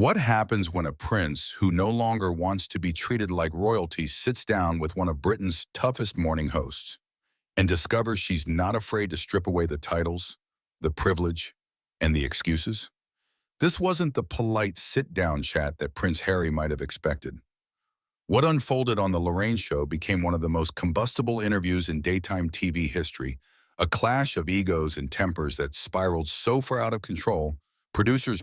What happens when a prince who no longer wants to be treated like royalty sits down with one of Britain's toughest morning hosts and discovers she's not afraid to strip away the titles, the privilege, and the excuses? This wasn't the polite sit-down chat that Prince Harry might have expected. What unfolded on The Lorraine Show became one of the most combustible interviews in daytime TV history, a clash of egos and tempers that spiraled so far out of control, producers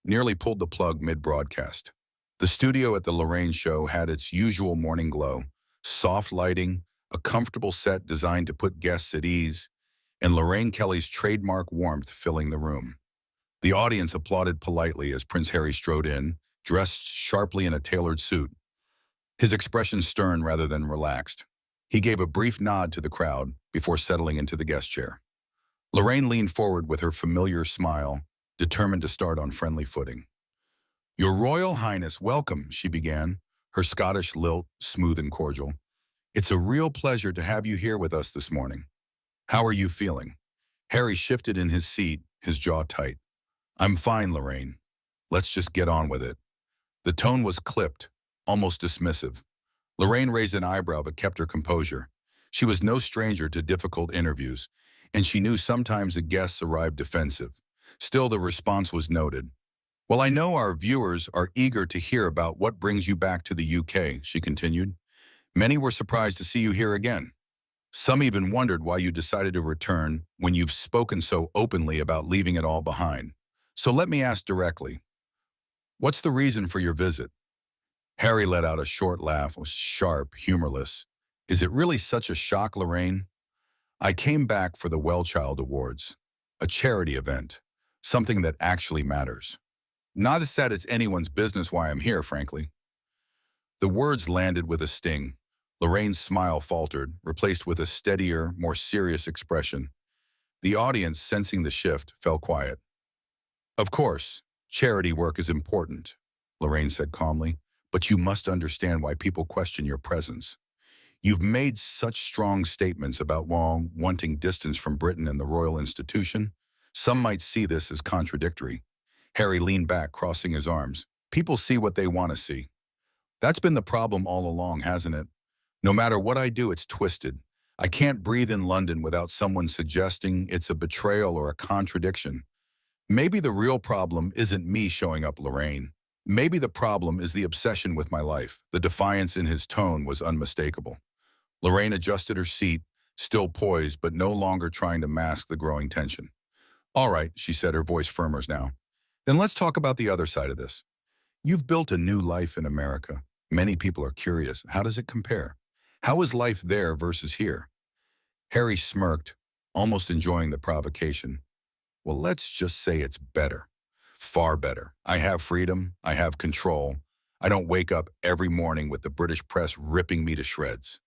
nearly pulled the plug mid-broadcast. The studio at The Lorraine Show had its usual morning glow, soft lighting, a comfortable set designed to put guests at ease, and Lorraine Kelly's trademark warmth filling the room. The audience applauded politely as Prince Harry strode in, dressed sharply in a tailored suit, his expression stern rather than relaxed. He gave a brief nod to the crowd before settling into the guest chair. Lorraine leaned forward with her familiar smile, determined to start on friendly footing. "Your Royal Highness, welcome," she began, her Scottish lilt smooth and cordial. "It's a real pleasure to have you here with us this morning. How are you feeling?" Harry shifted in his seat, his jaw tight. "I'm fine, Lorraine. Let's just get on with it." The tone was clipped, almost dismissive. Lorraine raised an eyebrow but kept her composure. She was no stranger to difficult interviews, and she knew sometimes the guests arrived defensive. Still, the response was noted. "Well, I know our viewers are eager to hear about what brings you back to the UK," she continued. "Many were surprised to see you here again. Some even wondered why you decided to return when you've spoken so openly about leaving it all behind. So let me ask directly, what's the reason for your visit?" Harry let out a short laugh, was sharp, humorless. "Is it really such a shock, Lorraine? I came back for the Well-Child Awards, a charity event, something that actually matters. Not that it's anyone's business why I'm here, frankly." The words landed with a sting. Lorraine's smile faltered, replaced with a steadier, more serious expression. The audience, sensing the shift, fell quiet. "Of course, charity work is important," Lorraine said calmly, "but you must understand why people question your presence. You've made such strong statements about wanting distance from Britain and the royal institution. Some might see this as contradictory." Harry leaned back, crossing his arms. "People see what they want to see. That's been the problem all along, hasn't it? No matter what I do, it's twisted. I can't breathe in London without someone suggesting it's a betrayal or a contradiction. Maybe the real problem isn't me showing up, Lorraine. Maybe the problem is the obsession with my life." The defiance in his tone was unmistakable. Lorraine adjusted her seat, still poised but no longer trying to mask the growing tension. "All right," she said, her voice firmer now. "Then let's talk about the other side of this. You've built a new life in America. Many people are curious. How does it compare? How is life there versus here?" Harry smirked, almost enjoying the provocation. "Well, let's just say it's better. Far better. I have freedom. I have control. I don't wake up every morning with the British press ripping me to shreds.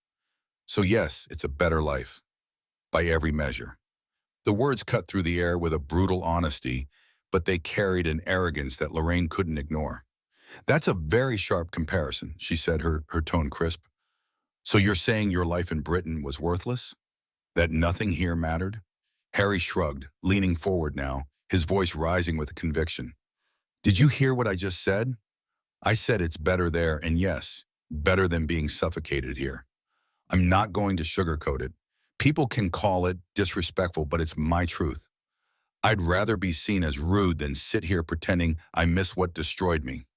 So yes, it's a better life. By every measure." The words cut through the air with a brutal honesty, but they carried an arrogance that Lorraine couldn't ignore. "That's a very sharp comparison," she said, her tone crisp. "So you're saying your life in Britain was worthless? That nothing here mattered?" Harry shrugged, leaning forward now, his voice rising with conviction. "Did you hear what I just said? I said it's better there, and yes, better than being suffocated here. I'm not going to sugarcoat it. People can call it disrespectful, but it's my truth. I'd rather be seen as rude than sit here pretending I miss what destroyed me."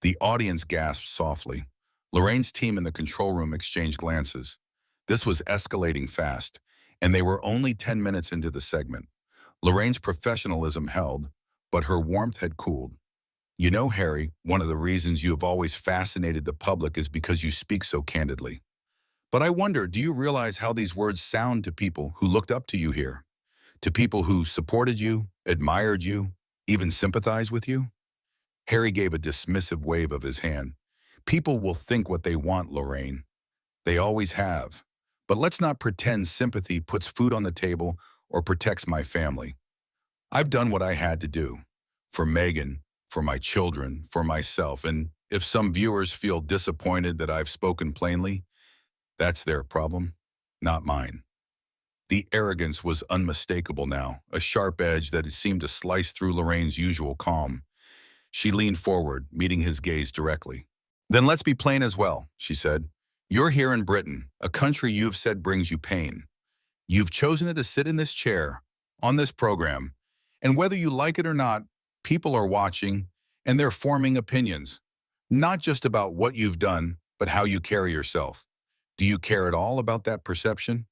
The audience gasped softly. Lorraine's team in the control room exchanged glances. This was escalating fast, and they were only 10 minutes into the segment. Lorraine's professionalism held, but her warmth had cooled. "You know, Harry, one of the reasons you have always fascinated the public is because you speak so candidly. But I wonder, do you realize how these words sound to people who looked up to you here? To people who supported you, admired you, even sympathized with you?" Harry gave a dismissive wave of his hand. "People will think what they want, Lorraine. They always have. But let's not pretend sympathy puts food on the table or protects my family. I've done what I had to do. For Meghan, for my children, for myself. And if some viewers feel disappointed that I've spoken plainly, that's their problem, not mine." The arrogance was unmistakable now, a sharp edge that had seemed to slice through Lorraine's usual calm. She leaned forward, meeting his gaze directly. Then let's be plain as well, she said. You're here in Britain, a country you've said brings you pain. You've chosen to sit in this chair, on this program, and whether you like it or not, people are watching, and they're forming opinions. Not just about what you've done, but how you carry yourself. Do you care at all about that perception?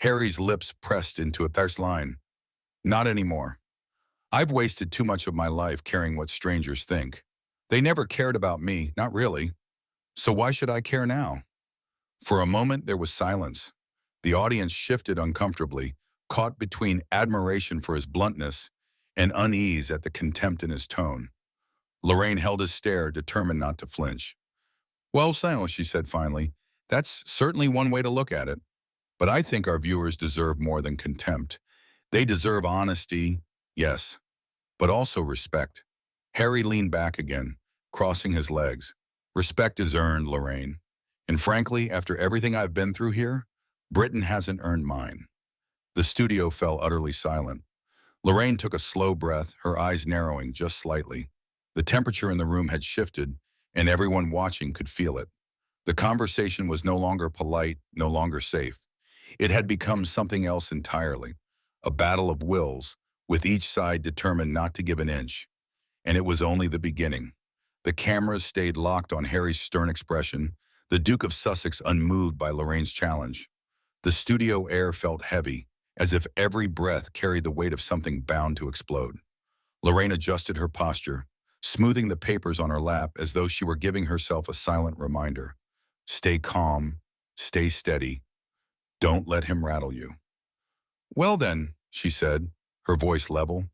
Harry's lips pressed into a terse line. Not anymore. I've wasted too much of my life caring what strangers think. They never cared about me, not really. So why should I care now? For a moment, there was silence. The audience shifted uncomfortably, caught between admiration for his bluntness and unease at the contempt in his tone. Lorraine held his stare, determined not to flinch. Well, Samuel, she said finally, that's certainly one way to look at it. But I think our viewers deserve more than contempt. They deserve honesty, yes, but also respect. Harry leaned back again, crossing his legs. Respect is earned, Lorraine. And frankly, after everything I've been through here, Britain hasn't earned mine. The studio fell utterly silent. Lorraine took a slow breath, her eyes narrowing just slightly. The temperature in the room had shifted, and everyone watching could feel it. The conversation was no longer polite, no longer safe. It had become something else entirely, a battle of wills, with each side determined not to give an inch. And it was only the beginning. The cameras stayed locked on Harry's stern expression, the Duke of Sussex unmoved by Lorraine's challenge. The studio air felt heavy, as if every breath carried the weight of something bound to explode. Lorraine adjusted her posture, smoothing the papers on her lap as though she were giving herself a silent reminder. Stay calm, stay steady. Don't let him rattle you. Well then, she said, her voice level,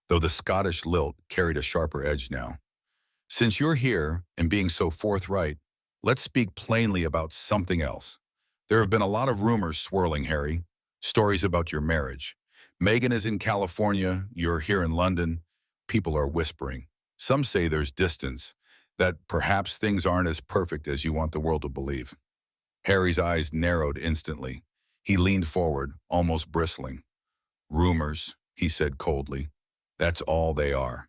though the Scottish lilt carried a sharper edge now. Since you're here and being so forthright, let's speak plainly about something else. There have been a lot of rumors swirling, Harry. Stories about your marriage. Meghan is in California, you're here in London. People are whispering. Some say there's distance, that perhaps things aren't as perfect as you want the world to believe. Harry's eyes narrowed instantly. He leaned forward, almost bristling. Rumors, he said coldly. That's all they are.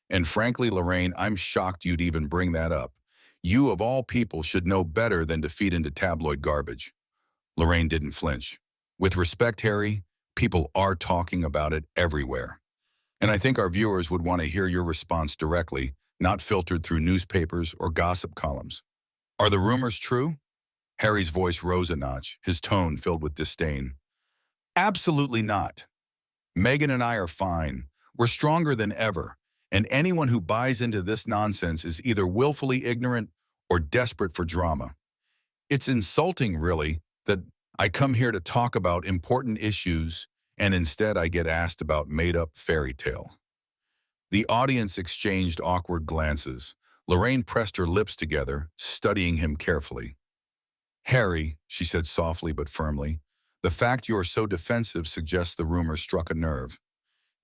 And frankly, Lorraine, I'm shocked you'd even bring that up. You, of all people, should know better than to feed into tabloid garbage. Lorraine didn't flinch. With respect, Harry, people are talking about it everywhere. And I think our viewers would want to hear your response directly, not filtered through newspapers or gossip columns. Are the rumors true? Harry's voice rose a notch, his tone filled with disdain. Absolutely not. Meghan and I are fine. We're stronger than ever. And anyone who buys into this nonsense is either willfully ignorant or desperate for drama. It's insulting, really, that I come here to talk about important issues and instead I get asked about made-up fairy tales. The audience exchanged awkward glances. Lorraine pressed her lips together, studying him carefully. Harry, she said softly but firmly, the fact you're so defensive suggests the rumor struck a nerve.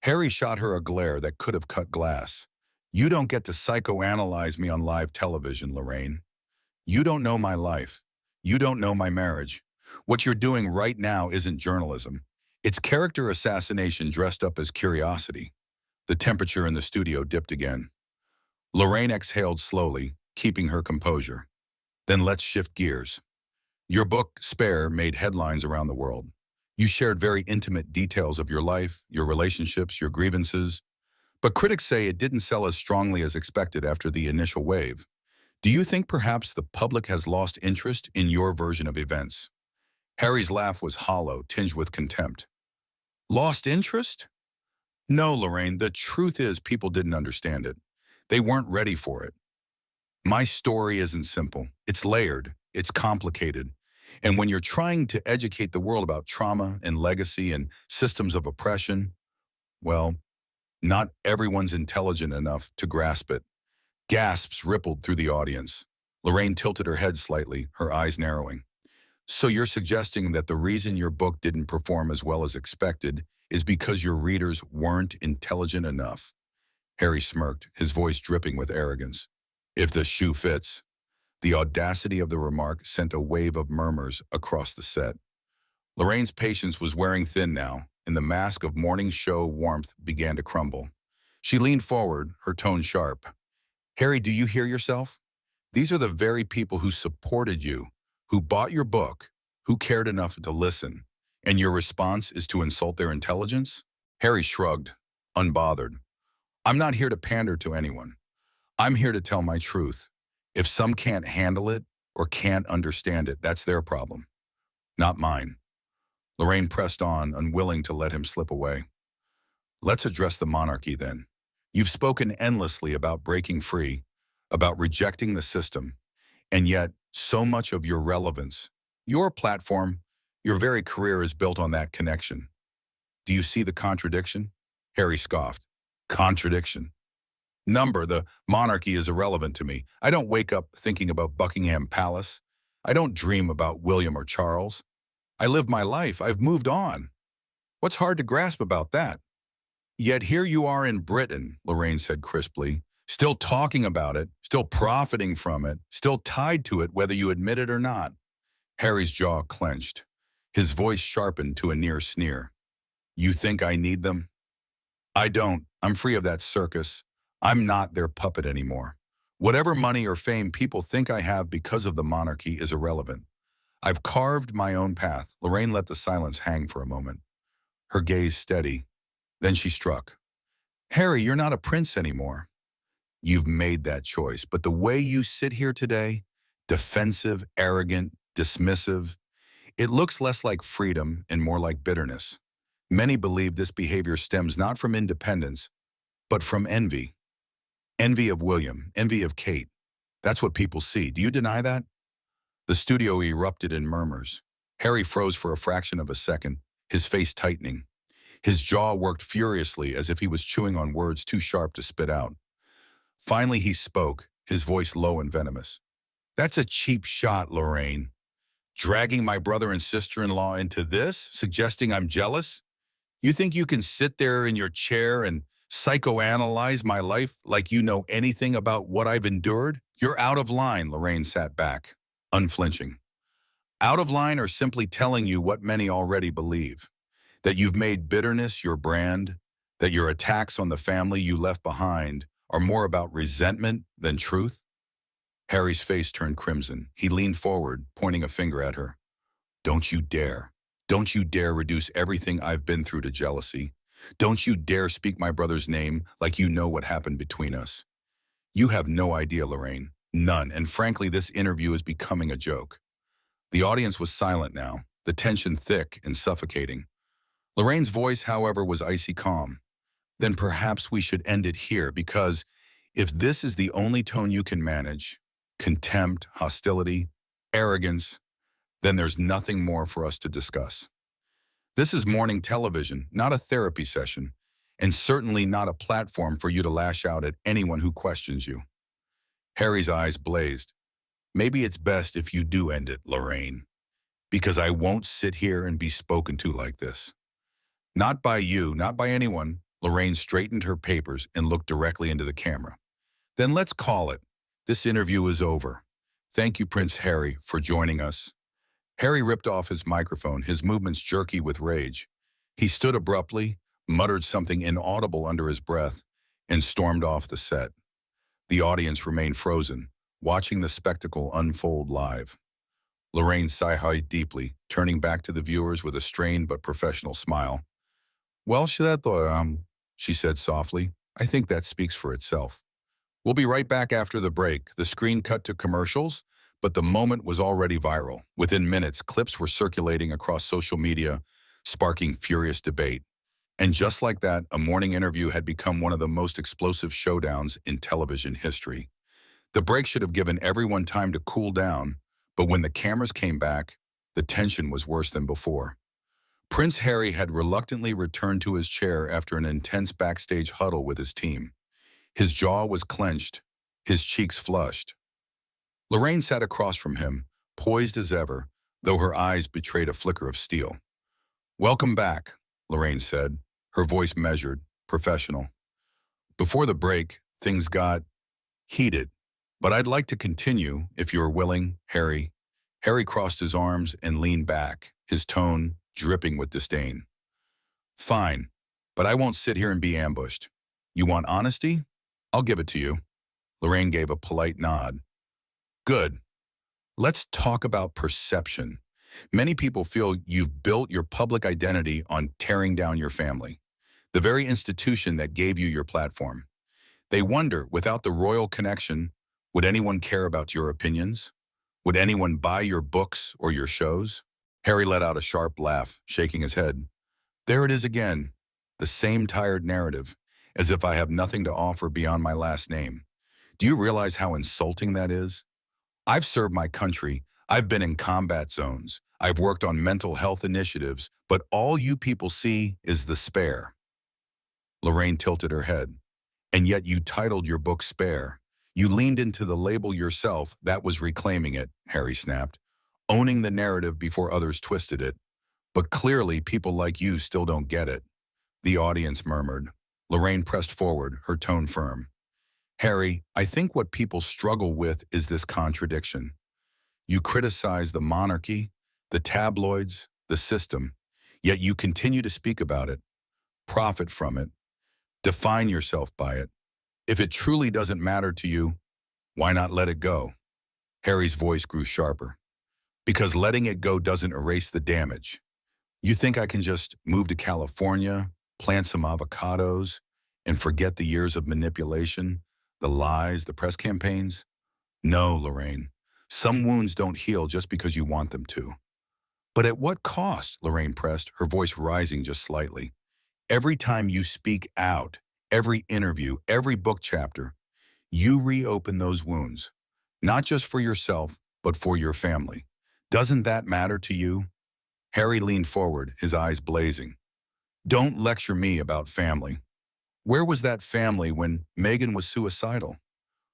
Harry shot her a glare that could have cut glass. You don't get to psychoanalyze me on live television, Lorraine. You don't know my life. You don't know my marriage. What you're doing right now isn't journalism. It's character assassination dressed up as curiosity. The temperature in the studio dipped again. Lorraine exhaled slowly, keeping her composure. Then let's shift gears. Your book, Spare, made headlines around the world. You shared very intimate details of your life, your relationships, your grievances. But critics say it didn't sell as strongly as expected after the initial wave. Do you think perhaps the public has lost interest in your version of events? Harry's laugh was hollow, tinged with contempt. Lost interest? No, Lorraine, the truth is people didn't understand it. They weren't ready for it. My story isn't simple. It's layered. It's complicated. And when you're trying to educate the world about trauma and legacy and systems of oppression, well, not everyone's intelligent enough to grasp it. Gasps rippled through the audience. Lorraine tilted her head slightly, her eyes narrowing. So you're suggesting that the reason your book didn't perform as well as expected is because your readers weren't intelligent enough? Harry smirked, his voice dripping with arrogance. If the shoe fits. The audacity of the remark sent a wave of murmurs across the set. Lorraine's patience was wearing thin now, and the mask of morning show warmth began to crumble. She leaned forward, her tone sharp. Harry, do you hear yourself? These are the very people who supported you, who bought your book, who cared enough to listen, and your response is to insult their intelligence? Harry shrugged, unbothered. I'm not here to pander to anyone. I'm here to tell my truth. If some can't handle it or can't understand it, that's their problem, not mine. Lorraine pressed on, unwilling to let him slip away. Let's address the monarchy then. You've spoken endlessly about breaking free, about rejecting the system, and yet so much of your relevance, your platform, your very career is built on that connection. Do you see the contradiction? Harry scoffed. Contradiction. The monarchy is irrelevant to me. I don't wake up thinking about Buckingham Palace. I don't dream about William or Charles. I live my life. I've moved on. What's hard to grasp about that? Yet here you are in Britain, Lorraine said crisply, still talking about it, still profiting from it, still tied to it whether you admit it or not. Harry's jaw clenched. His voice sharpened to a near sneer. You think I need them? I don't. I'm free of that circus. I'm not their puppet anymore. Whatever money or fame people think I have because of the monarchy is irrelevant. I've carved my own path. Lorraine let the silence hang for a moment, her gaze steady. Then she struck. Harry, you're not a prince anymore. You've made that choice, but the way you sit here today, defensive, arrogant, dismissive, it looks less like freedom and more like bitterness. Many believe this behavior stems not from independence, but from envy. Envy of William, envy of Kate. That's what people see. Do you deny that? The studio erupted in murmurs. Harry froze for a fraction of a second, his face tightening. His jaw worked furiously as if he was chewing on words too sharp to spit out. Finally he spoke, his voice low and venomous. That's a cheap shot, Lorraine. Dragging my brother and sister-in-law into this, suggesting I'm jealous? You think you can sit there in your chair and psychoanalyze my life like you know anything about what I've endured? You're out of line, Lorraine sat back, unflinching. Out of line or simply telling you what many already believe. That you've made bitterness your brand, that your attacks on the family you left behind are more about resentment than truth? Harry's face turned crimson. He leaned forward, pointing a finger at her. Don't you dare. Don't you dare reduce everything I've been through to jealousy. Don't you dare speak my brother's name like you know what happened between us. You have no idea, Lorraine. None. And frankly, this interview is becoming a joke. The audience was silent now, the tension thick and suffocating. Lorraine's voice, however, was icy calm. Then perhaps we should end it here, because if this is the only tone you can manage, contempt, hostility, arrogance, then there's nothing more for us to discuss. This is morning television, not a therapy session, and certainly not a platform for you to lash out at anyone who questions you. Harry's eyes blazed. Maybe it's best if you do end it, Lorraine, because I won't sit here and be spoken to like this. Not by you, not by anyone. Lorraine straightened her papers and looked directly into the camera. Then let's call it. This interview is over. Thank you, Prince Harry, for joining us. Harry ripped off his microphone, his movements jerky with rage. He stood abruptly, muttered something inaudible under his breath, and stormed off the set. The audience remained frozen, watching the spectacle unfold live. Lorraine sighed deeply, turning back to the viewers with a strained but professional smile. Well, she said softly. I think that speaks for itself. We'll be right back after the break. The screen cut to commercials, but the moment was already viral. Within minutes, clips were circulating across social media, sparking furious debate. And just like that, a morning interview had become one of the most explosive showdowns in television history. The break should have given everyone time to cool down, but when the cameras came back, the tension was worse than before. Prince Harry had reluctantly returned to his chair after an intense backstage huddle with his team. His jaw was clenched, his cheeks flushed. Lorraine sat across from him, poised as ever, though her eyes betrayed a flicker of steel. Welcome back, Lorraine said, her voice measured, professional. Before the break, things got heated, but I'd like to continue, if you're willing, Harry. Harry crossed his arms and leaned back, his tone dripping with disdain. Fine, but I won't sit here and be ambushed. You want honesty? I'll give it to you. Lorraine gave a polite nod. Good. Let's talk about perception. Many people feel you've built your public identity on tearing down your family, the very institution that gave you your platform. They wonder, without the royal connection, would anyone care about your opinions? Would anyone buy your books or your shows? Harry let out a sharp laugh, shaking his head. There it is again, the same tired narrative, as if I have nothing to offer beyond my last name. Do you realize how insulting that is? I've served my country, I've been in combat zones, I've worked on mental health initiatives, but all you people see is the spare. Lorraine tilted her head. And yet you titled your book Spare. You leaned into the label yourself. That was reclaiming it, Harry snapped, owning the narrative before others twisted it. But clearly people like you still don't get it. The audience murmured. Lorraine pressed forward, her tone firm. Harry, I think what people struggle with is this contradiction. You criticize the monarchy, the tabloids, the system, yet you continue to speak about it, profit from it, define yourself by it. If it truly doesn't matter to you, why not let it go? Harry's voice grew sharper. Because letting it go doesn't erase the damage. You think I can just move to California, plant some avocados, and forget the years of manipulation, the lies, the press campaigns? No, Lorraine. Some wounds don't heal just because you want them to. But at what cost? Lorraine pressed, her voice rising just slightly. Every time you speak out, every interview, every book chapter, you reopen those wounds, not just for yourself, but for your family. Doesn't that matter to you? Harry leaned forward, his eyes blazing. Don't lecture me about family. Where was that family when Meghan was suicidal?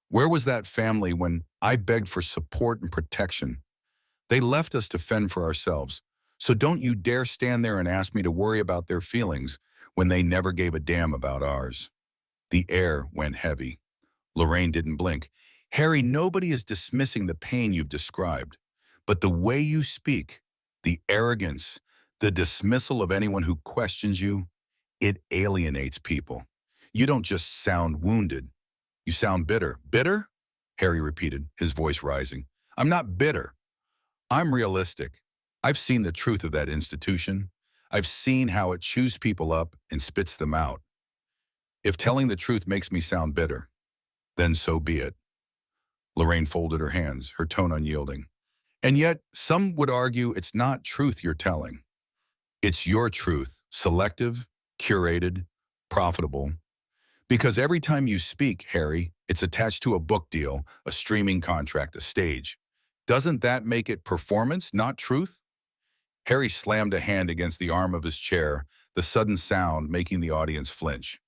Where was that family when I begged for support and protection? They left us to fend for ourselves. So don't you dare stand there and ask me to worry about their feelings when they never gave a damn about ours. The air went heavy. Lorraine didn't blink. Harry, nobody is dismissing the pain you've described. But the way you speak, the arrogance, the dismissal of anyone who questions you, it alienates people. You don't just sound wounded. You sound bitter. Bitter? Harry repeated, his voice rising. I'm not bitter. I'm realistic. I've seen the truth of that institution. I've seen how it chews people up and spits them out. If telling the truth makes me sound bitter, then so be it. Lorraine folded her hands, her tone unyielding. And yet, some would argue it's not truth you're telling. It's your truth, selective, curated, profitable. Because every time you speak, Harry, it's attached to a book deal, a streaming contract, a stage. Doesn't that make it performance, not truth? Harry slammed a hand against the arm of his chair, the sudden sound making the audience flinch.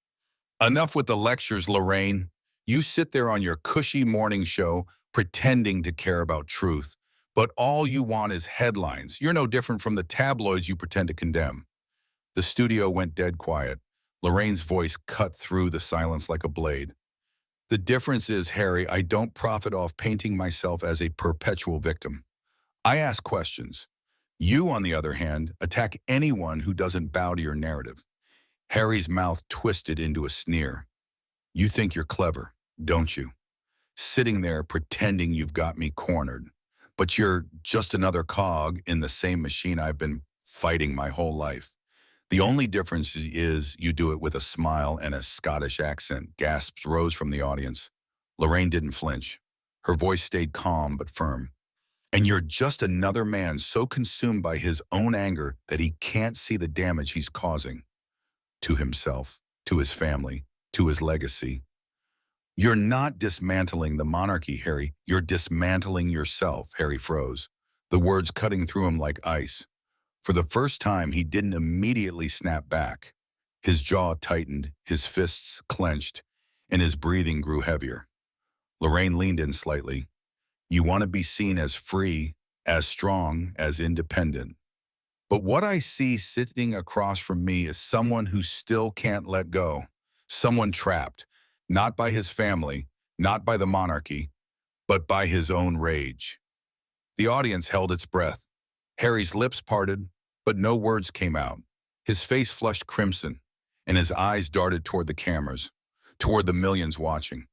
Enough with the lectures, Lorraine. You sit there on your cushy morning show pretending to care about truth, but all you want is headlines. You're no different from the tabloids you pretend to condemn. The studio went dead quiet. Lorraine's voice cut through the silence like a blade. The difference is, Harry, I don't profit off painting myself as a perpetual victim. I ask questions. You, on the other hand, attack anyone who doesn't bow to your narrative. Harry's mouth twisted into a sneer. You think you're clever, don't you? Sitting there pretending you've got me cornered. But you're just another cog in the same machine I've been fighting my whole life. The only difference is you do it with a smile and a Scottish accent. Gasps rose from the audience. Lorraine didn't flinch. Her voice stayed calm but firm. And you're just another man so consumed by his own anger that he can't see the damage he's causing. To himself, to his family, to his legacy. You're not dismantling the monarchy, Harry. You're dismantling yourself, Harry froze, the words cutting through him like ice. For the first time, he didn't immediately snap back. His jaw tightened, his fists clenched, and his breathing grew heavier. Lorraine leaned in slightly. You want to be seen as free, as strong, as independent. But what I see sitting across from me is someone who still can't let go. Someone trapped, not by his family, not by the monarchy, but by his own rage. The audience held its breath. Harry's lips parted, but no words came out. His face flushed crimson, and his eyes darted toward the cameras, toward the millions watching.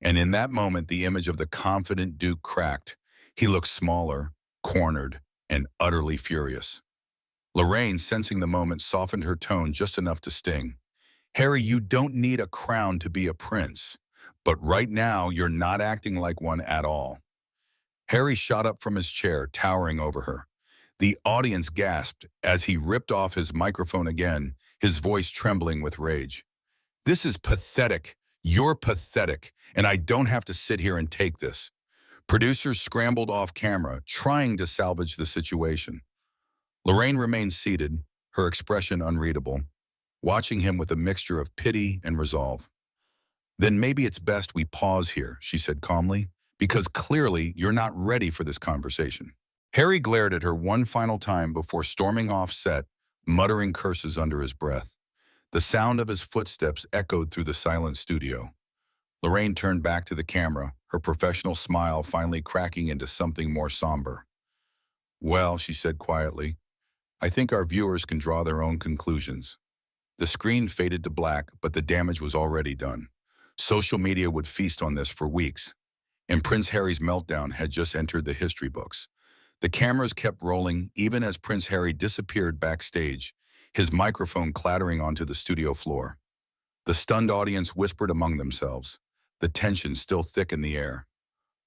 And in that moment, the image of the confident Duke cracked. He looked smaller, cornered, and utterly furious. Lorraine, sensing the moment, softened her tone just enough to sting. Harry, you don't need a crown to be a prince. But right now, you're not acting like one at all. Harry shot up from his chair, towering over her. The audience gasped as he ripped off his microphone again, his voice trembling with rage. This is pathetic. You're pathetic, and I don't have to sit here and take this. Producers scrambled off camera, trying to salvage the situation. Lorraine remained seated, her expression unreadable, watching him with a mixture of pity and resolve. Then maybe it's best we pause here, she said calmly, because clearly you're not ready for this conversation. Harry glared at her one final time before storming off set, muttering curses under his breath. The sound of his footsteps echoed through the silent studio. Lorraine turned back to the camera, her professional smile finally cracking into something more somber. Well, she said quietly, I think our viewers can draw their own conclusions. The screen faded to black, but the damage was already done. Social media would feast on this for weeks, and Prince Harry's meltdown had just entered the history books. The cameras kept rolling even as Prince Harry disappeared backstage, his microphone clattering onto the studio floor. The stunned audience whispered among themselves, the tension still thick in the air.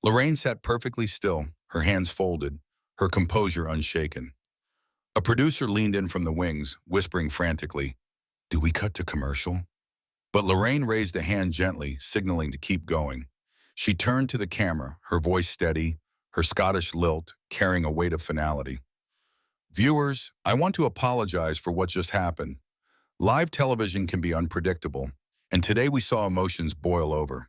Lorraine sat perfectly still, her hands folded, her composure unshaken. A producer leaned in from the wings, whispering frantically, "Do we cut to commercial?" But Lorraine raised a hand gently, signaling to keep going. She turned to the camera, her voice steady, her Scottish lilt carrying a weight of finality. Viewers, I want to apologize for what just happened. Live television can be unpredictable, and today we saw emotions boil over.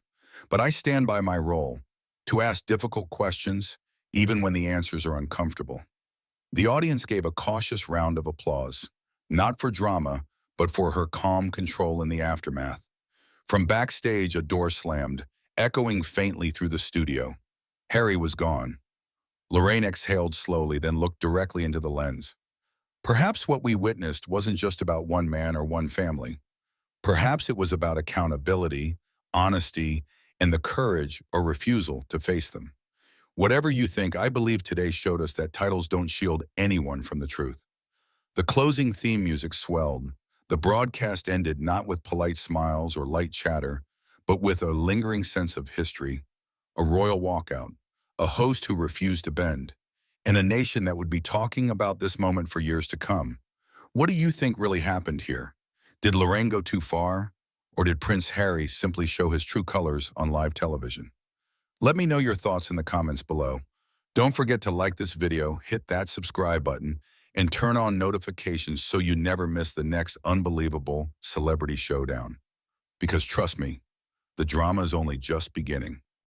But I stand by my role, to ask difficult questions, even when the answers are uncomfortable. The audience gave a cautious round of applause, not for drama, but for her calm control in the aftermath. From backstage, a door slammed, echoing faintly through the studio. Harry was gone. Lorraine exhaled slowly, then looked directly into the lens. Perhaps what we witnessed wasn't just about one man or one family. Perhaps it was about accountability, honesty, and the courage or refusal to face them. Whatever you think, I believe today showed us that titles don't shield anyone from the truth. The closing theme music swelled. The broadcast ended not with polite smiles or light chatter, but with a lingering sense of history, a royal walkout, a host who refused to bend, and a nation that would be talking about this moment for years to come. What do you think really happened here? Did Lorraine go too far? Or did Prince Harry simply show his true colors on live television? Let me know your thoughts in the comments below. Don't forget to like this video, hit that subscribe button, and turn on notifications so you never miss the next unbelievable celebrity showdown. Because trust me, the drama is only just beginning.